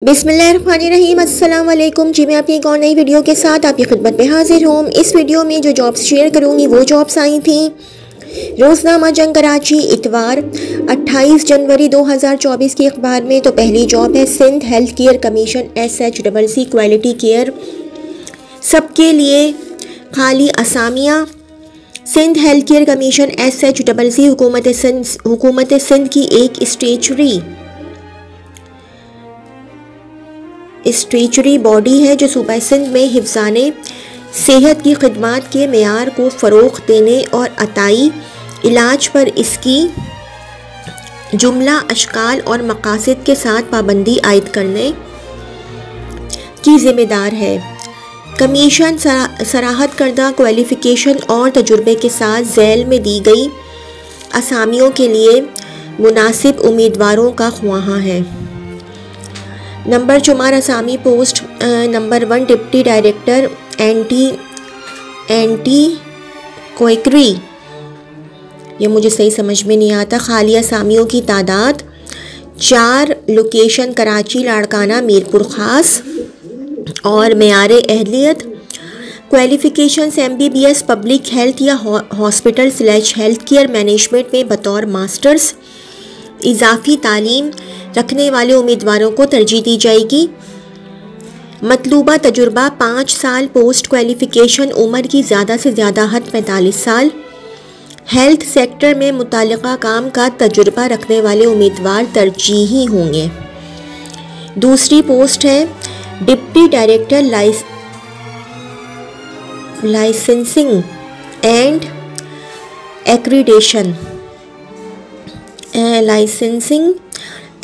बिस्मिल्लाहिर्रहमानिर्रहीम। अस्सलाम वालेकुम जी। मैं आपकी एक और नई वीडियो के साथ आपकी खिदमत में हाजिर हूँ। इस वीडियो में जो जॉब्स शेयर करूँगी वो जॉब्स आई थी रोज़नामा जंग कराची इतवार 28 जनवरी 2024 के अखबार में। तो पहली जॉब है Sindh health care commission SHCC quality care सबके लिए खाली असामियाँ। Sindh health care commission SHCC हुकूमत सिंध की एक स्टेचुरी बॉडी है जो सूबा सिंध में हिफ्ज़ाने सेहत की खिदमात के मेयार को फ़रोग़ देने और अताई इलाज पर इसकी जुमला अशकाल और मकासद के साथ पाबंदी आयद करने की ज़िम्मेदार है। कमीशन सराहत करदा क्वालिफ़िकेशन और तजुर्बे के साथ झैल में दी गई असामियों के लिए मुनासिब उम्मीदवारों का ख्वाहां है। नंबर शुमार असामी post number 1 deputy director anti quackery, ये मुझे सही समझ में नहीं आता। खाली असामियों की तादाद 4, लोकेशन कराची, लाड़काना, मीरपुर ख़ास और मेयारे अहलियत क्वालिफ़िकेशंस MBBS पब्लिक हेल्थ या हॉस्पिटल / हेल्थ केयर मैनेजमेंट में बतौर मास्टर्स। इजाफ़ी तालीम रखने वाले उम्मीदवारों को तरजीह दी जाएगी। मतलूबा तजुर्बा 5 साल। पोस्ट क्वालिफ़िकेशन उम्र की ज़्यादा से ज़्यादा हद 45 साल। हेल्थ सेक्टर में मुताल्लिक़ा काम का तजुर्बा रखने वाले उम्मीदवार तरजीही होंगे। दूसरी पोस्ट है deputy director licensing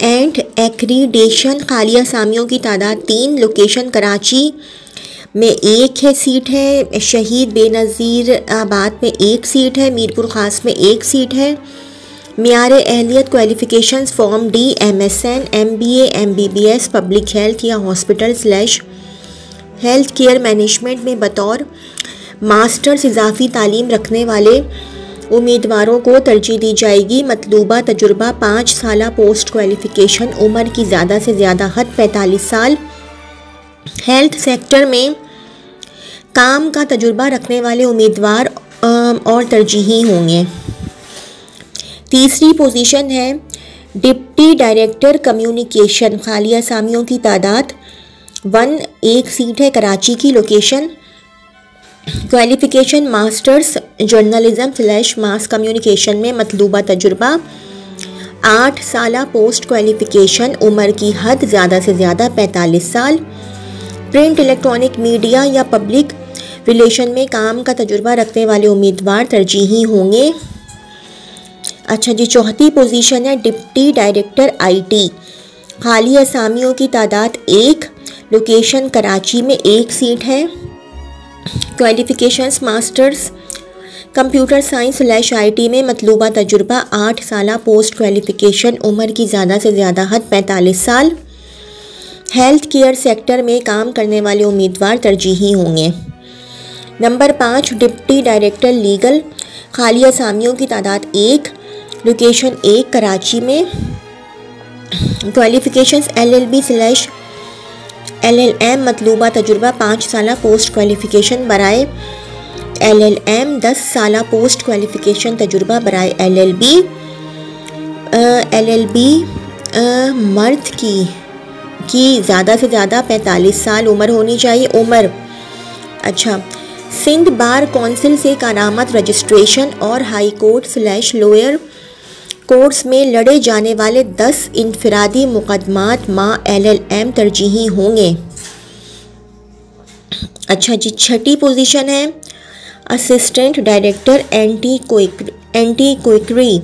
and accreditation खाली असामियों की तादाद 3, लोकेशन कराची में 1 सीट है, शहीद बेनज़ीर आबाद में 1 सीट है, मीरपुर ख़ास में 1 सीट है। मेयारे अहलियत qualifications pharm D MSN MBA MBBS public health या हॉस्पिटल / हेल्थ केयर मैनेजमेंट में बतौर मास्टर्स इजाफ़ी तालीम रखने वाले उम्मीदवारों को तरजीह दी जाएगी। मतलूबा तजुर्बा 5 साल। पोस्ट क्वालिफ़िकेशन उम्र की ज़्यादा से ज़्यादा हद 45 साल। हेल्थ सेक्टर में काम का तजुर्बा रखने वाले उम्मीदवार और तरजीही होंगे। तीसरी पोजीशन है डिप्टी डायरेक्टर कम्युनिकेशन। खाली असामियों की तादाद 1 सीट है, कराची की, location qualification masters journalism / mass communication में मतलूबा तजुर्बा 8 साल। पोस्ट क्वालिफ़िकेशन उम्र की हद ज़्यादा से ज़्यादा 45 साल। प्रिंट इलेक्ट्रॉनिक मीडिया या पब्लिक रिलेशन में काम का तजुर्बा रखने वाले उम्मीदवार तरजीही होंगे। अच्छा जी, चौथी पोजीशन है डिप्टी डायरेक्टर IT। खाली असामियों की तादाद 1, लोकेशन कराची में 1 सीट है, qualifications masters computer science / IT में मतलूबा तजुर्बा 8 साल। पोस्ट क्वालिफ़िकेशन उम्र की ज़्यादा से ज़्यादा हद 45 साल। हेल्थ केयर सेक्टर में काम करने वाले उम्मीदवार तरजीही होंगे। Number 5 deputy director legal. खाली असामियों की तादाद 1, लोकेशन 1 कराची में, क्वालिफ़िकेशंस LLB / LLM मतलूबा तजुर्बा 5 साल। पोस्ट क्वालिफ़िकेशन बराए LLM 10 साल। पोस्ट क्वालिफ़िकेशन तजुर्बा बराए LLB मर्द की ज़्यादा से ज़्यादा 45 साल उम्र होनी चाहिए। उम्र अच्छा, सिंध बार कौंसिल से करामत रजिस्ट्रेशन और हाई कोर्ट / लोअर कोर्ट्स में लड़े जाने वाले 10 इनफरादी मुकदमात LLM तरजीही होंगे। अच्छा जी, छठी पोजीशन है असिस्टेंट डायरेक्टर एंटी कोइकरी।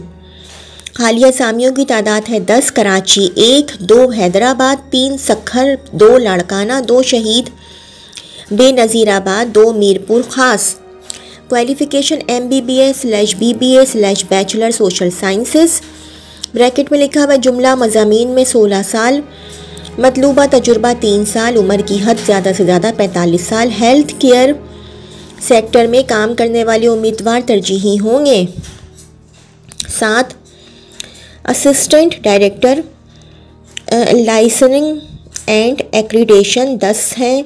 खाली असामियों की तादाद है 10, कराची 1, 2 हैदराबाद, 3 सखर, 2 लाड़काना, 2 शहीद बेनज़ीर आबाद, 2 मीरपुर ख़ास। Qualification MBBS / BBA / bachelor social sciences, bracket में लिखा हुआ जुमला मज़ामीन में 16 साल। मतलूबा तजुर्बा 3 साल। उम्र की हद ज़्यादा से ज़्यादा 45 साल। हेल्थ केयर सेक्टर में काम करने वाले उम्मीदवार तरजीही होंगे। 7 असिस्टेंट डायरेक्टर एंड एक्रीडेशन 10 हैं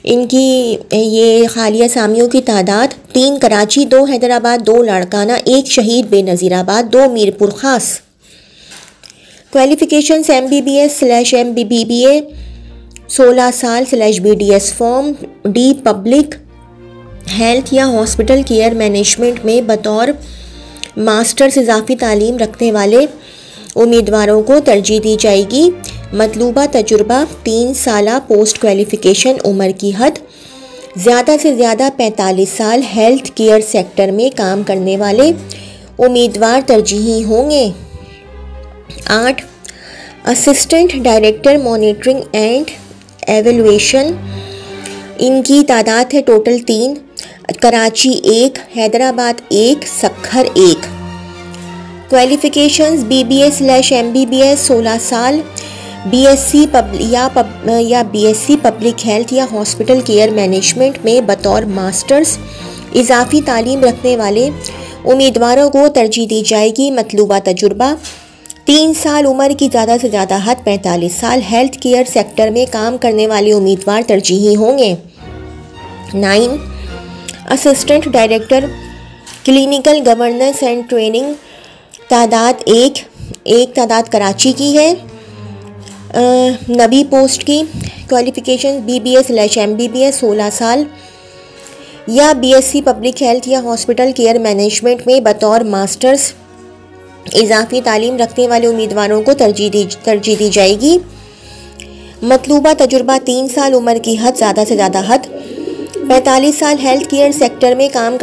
इनकी। ये खालिया सामियों की तादाद 3 कराची, 2 हैदराबाद, 2 लाड़काना, 1 शहीद बेनज़ीराबाद, 2 मीरपुर ख़ास। क्वालिफ़िकेशंस MBBS/MBBA 16 साल /BDS form. D public health या हॉस्पिटल केयर मैनेजमेंट में बतौर मास्टर्स इजाफ़ी तालीम रखने वाले उम्मीदवारों को तरजीह दी जाएगी। मतलूबा तजुर्बा 3 साला पोस्ट क्वालिफ़िकेशन। उम्र की हद ज़्यादा से ज़्यादा 45 साल। हेल्थ केयर सेक्टर में काम करने वाले उम्मीदवार तरजीही होंगे। 8 assistant director monitoring and evaluation, इनकी तादाद है total 3। Karachi 1, Hyderabad 1, Sukkur 1। Qualifications BBA/MBBS 16 साल। BSc या BSc पब्लिक हेल्थ या हॉस्पिटल केयर मैनेजमेंट में बतौर मास्टर्स इजाफ़ी तालीम रखने वाले उम्मीदवारों को तरजीह दी जाएगी। मतलूबा तजुर्बा 3 साल। उम्र की ज़्यादा से ज़्यादा हद 45 साल। हेल्थ केयर सेक्टर में काम करने वाले उम्मीदवार तरजीही होंगे। 9 assistant director clinical governance and training, तादाद 1 तादाद कराची की है, नबी पोस्ट की। क्वालिफ़िकेशन BBA/MBBS 16 साल या BSc पब्लिक हेल्थ या हॉस्पिटल केयर मैनेजमेंट में बतौर मास्टर्स इजाफ़ी तालीम रखने वाले उम्मीदवारों को तरजीह दी जाएगी। मतलूबा तजुर्बा 3 साल। उम्र की हद ज़्यादा से ज़्यादा हद 45 साल। हेल्थ केयर सेक्टर में काम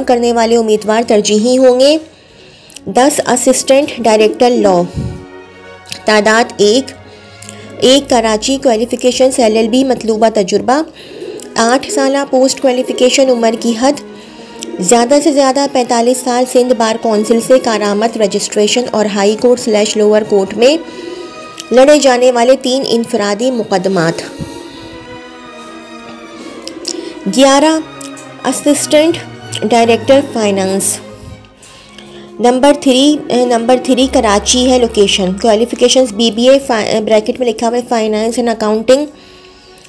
करने वाले उम्मीदवार तरजीही होंगे। 10 असिस्टेंट डायरेक्टर लॉ, तादाद 1 कराची। Qualification LLB। मतलूबा तजुर्बा 8 साल। Post qualification. उम्र की हद ज़्यादा से ज़्यादा 45 साल। सिंध बार कौंसिल से कारामत रजिस्ट्रेशन और हाई कोर्ट/लोअर कोर्ट में लड़े जाने वाले 3 इनफरादी मुकदमात। 11 assistant director finance. Number 3 Karachi है लोकेशन। क्वालिफ़िकेशंस BBA ब्रैकेट में लिखा हुआ है फाइनेंस एंड अकाउंटिंग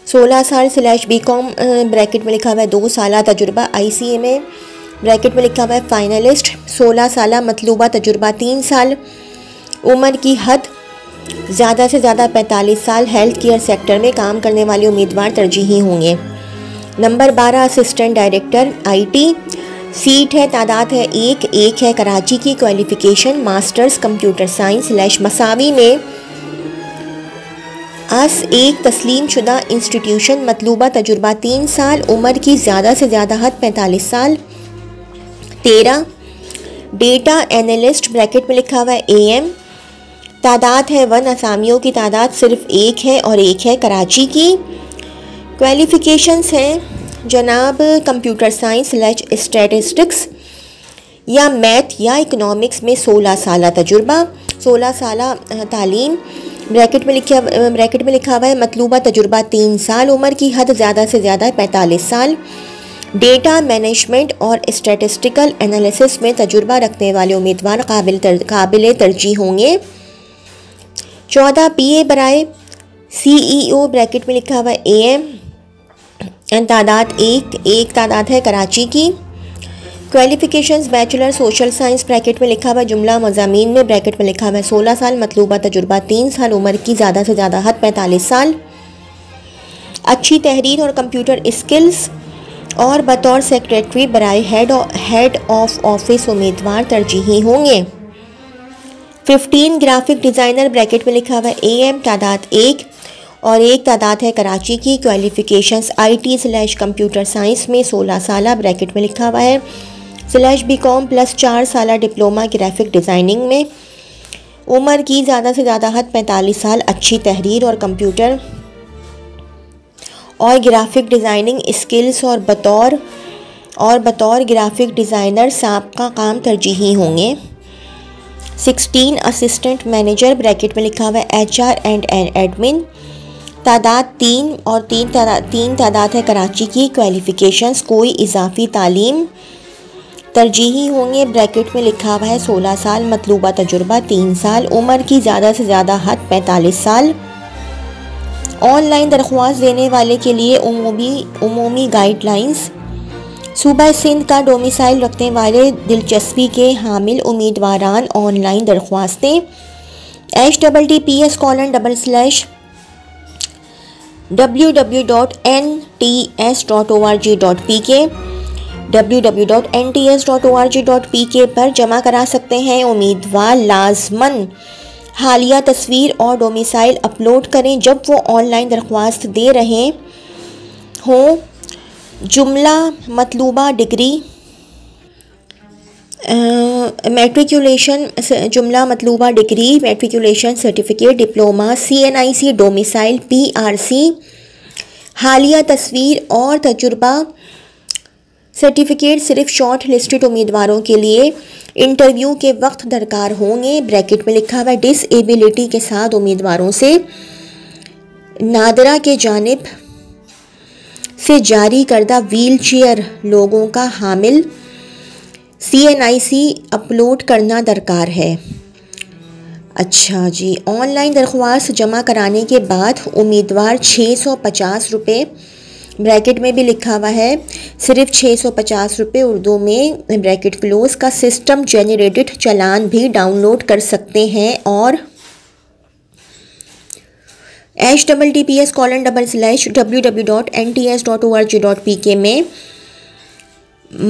16 साल /BCom ब्रैकेट में लिखा हुआ है 2 साल तजुर्बा। ICMA ब्रैकेट में लिखा हुआ है फाइनलिस्ट 16 साल। मतलूबा तजुर्बा 3 साल। उम्र की हद ज़्यादा से ज़्यादा 45 साल। हेल्थ केयर सेक्टर में काम करने वाले उम्मीदवार तरजीही होंगे। Number 12 assistant director IT, seat है तादाद है 1 है कराची की। क्वालिफ़िकेशन मास्टर्स कंप्यूटर साइंस /मसावी में एक तस्लीम शुदा इंस्टीट्यूशन। मतलूबा तजुर्बा 3 साल। उम्र की ज़्यादा से ज़्यादा हद 45 साल। 13 डेटा एनालिस्ट ब्रैकेट में लिखा हुआ है AM, तादाद है 1। असामियों की तादाद सिर्फ 1 है और 1 है कराची की। क्वालिफ़िकेशंस हैं जनाब कंप्यूटर साइंस /स्टैटिस्टिक्स या मैथ या इकोनॉमिक्स में 16 साल तजुर्बा, 16 साल तालीम। ब्रैकेट में लिखा हुआ है मतलूबा तजुर्बा 3 साल। उम्र की हद ज़्यादा से ज़्यादा 45 साल। डेटा मैनेजमेंट और स्टैटिस्टिकल एनालिसिस में तजुर्बा रखने वाले उम्मीदवार काबिल तरजीह होंगे। 14 PA बराए CEO ब्रैकेट में लिखा हुआ है AM, तादाद 1 तादाद है कराची की। Qualifications bachelor social science bracket में लिखा हुआ जुमला मज़ामीन में ब्रैकेट में लिखा हुआ है 16 साल। मतलूबा तजुर्बा 3 साल। उम्र की ज़्यादा से ज़्यादा हद 45 साल। अच्छी तहरीर और कंप्यूटर स्किल्स और बतौर सेक्रेटरी बराए हेड ऑफ ऑफिस उम्मीदवार तरजीही होंगे। 15 ग्राफिक डिज़ाइनर ब्रैकेट में लिखा हुआ है AM, तादाद 1 और 1 तादाद है कराची की। क्वालिफ़िकेशंस IT/कंप्यूटर साइंस में 16 साल ब्रैकेट में लिखा हुआ है /BCom प्लस 4 साल डिप्लोमा ग्राफिक डिज़ाइनिंग में। उम्र की ज़्यादा से ज़्यादा हद 45 साल। अच्छी तहरीर और कंप्यूटर और ग्राफिक डिज़ाइनिंग स्किल्स और बतौर ग्राफिक डिज़ाइनर साबका काम तरजीही होंगे। 16 असिस्टेंट मैनेजर ब्रैकेट में लिखा हुआ है HR एंड एडमिन, तादाद 3 और 3 तादाद है कराची की। क्वालिफ़िकेशंस कोई इजाफ़ी तालीम तरजीही होंगे। ब्रैकेट में लिखा हुआ है 16 साल। मतलूबा तजुर्बा 3 साल। उम्र की ज़्यादा से ज़्यादा हद 45 साल। ऑनलाइन दरख्वास्त देने वाले के लिए उमूमी गाइडलाइंस। सूबा सिंध का डोमिसाइल रखने वाले दिलचस्पी के हामिल उम्मीदवारान ऑनलाइन दरख्वास्तें https://www.nts.org.pk www.nts.org.pk पर जमा करा सकते हैं। उम्मीदवार लाजमन हालिया तस्वीर और डोमिसाइल अपलोड करें जब वो ऑनलाइन दरख्वास्त दे रहे हों। जुमला मतलूबा degree matriculation certificate, diploma, CNIC, domicile, PRC, हालिया तस्वीर और तजुर्बा सर्टिफिकेट सिर्फ शॉर्ट लिस्टेड उम्मीदवारों के लिए इंटरव्यू के वक्त दरकार होंगे। ब्रैकेट में लिखा हुआ डिसेबिलिटी के साथ उम्मीदवारों से नादरा के जानिब से जारी करदा व्हील चेयर लोगों का हामिल CNIC अपलोड करना दरकार है। अच्छा जी, ऑनलाइन दरख्वास्त जमा कराने के बाद उम्मीदवार 650 रुपये, ब्रैकेट में भी लिखा हुआ है सिर्फ 650 रुपये उर्दू में ब्रैकेट क्लोज का सिस्टम जेनरेटेड चालान भी डाउनलोड कर सकते हैं। और https://www.nts.org.pk में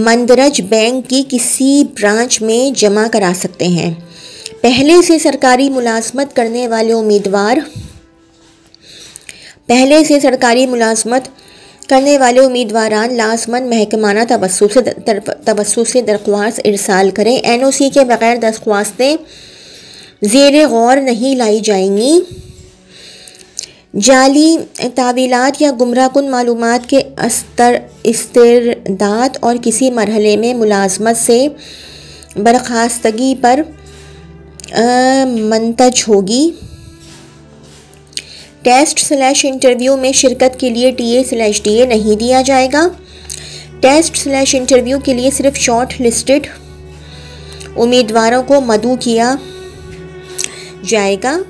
मंदरज बैंक की किसी ब्रांच में जमा करा सकते हैं। पहले से सरकारी मुलाजमत करने वाले उम्मीदवारान लाजमन महकमाना तवस्सुस से दरख्वास्त इरसाल करें। NOC के बगैर दरख्वास्तें ज़ेरे गौर नहीं लाई जाएंगी। जाली तावीलात या गुमराहकुन मालूमात के इस्तेरदाद और किसी मरहले में मुलाजमत से बर्खास्तगी पर मंतज होगी। टेस्ट/इंटरव्यू में शिरकत के लिए TA/DA नहीं दिया जाएगा। टेस्ट/इंटरव्यू के लिए सिर्फ शॉर्ट लिस्टेड उम्मीदवारों को मदऊ किया जाएगा।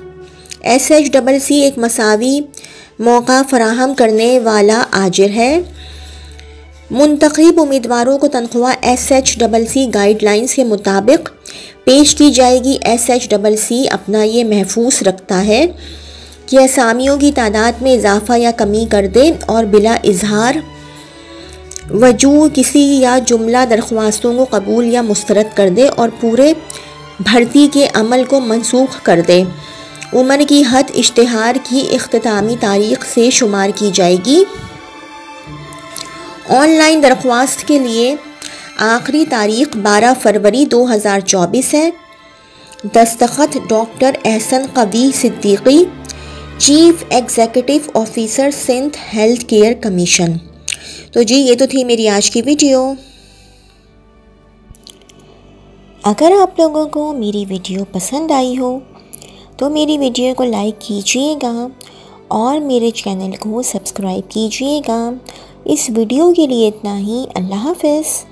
SHCC एक मसावी मौका फराहम करने वाला आजिर है। मुंतखब उम्मीदवारों को तनख्वाह SHCC गाइडलाइंस के मुताबिक पेश की जाएगी। SHCC अपना ये महफूज रखता है कि असामियों की तादाद में इजाफा या कमी कर दे और बिला इजहार वजूह किसी या जुमला दरख्वास्तों को कबूल या मुस्तरद कर दे और पूरे भर्ती के अमल को मनसूख कर दे। उम्र की हद इश्तिहार की इख्तितामी तारीख से शुमार की जाएगी। ऑनलाइन दरख्वास्त के लिए आखिरी तारीख 12 फरवरी 2024 है। दस्तखत doctor Ehsan Kavi Siddiqui, chief executive officer Sindh health care commission. तो जी ये तो थी मेरी आज की वीडियो। अगर आप लोगों को मेरी वीडियो पसंद आई हो तो मेरी वीडियो को लाइक कीजिएगा और मेरे चैनल को सब्सक्राइब कीजिएगा। इस वीडियो के लिए इतना ही। अल्लाह हाफ़िज़।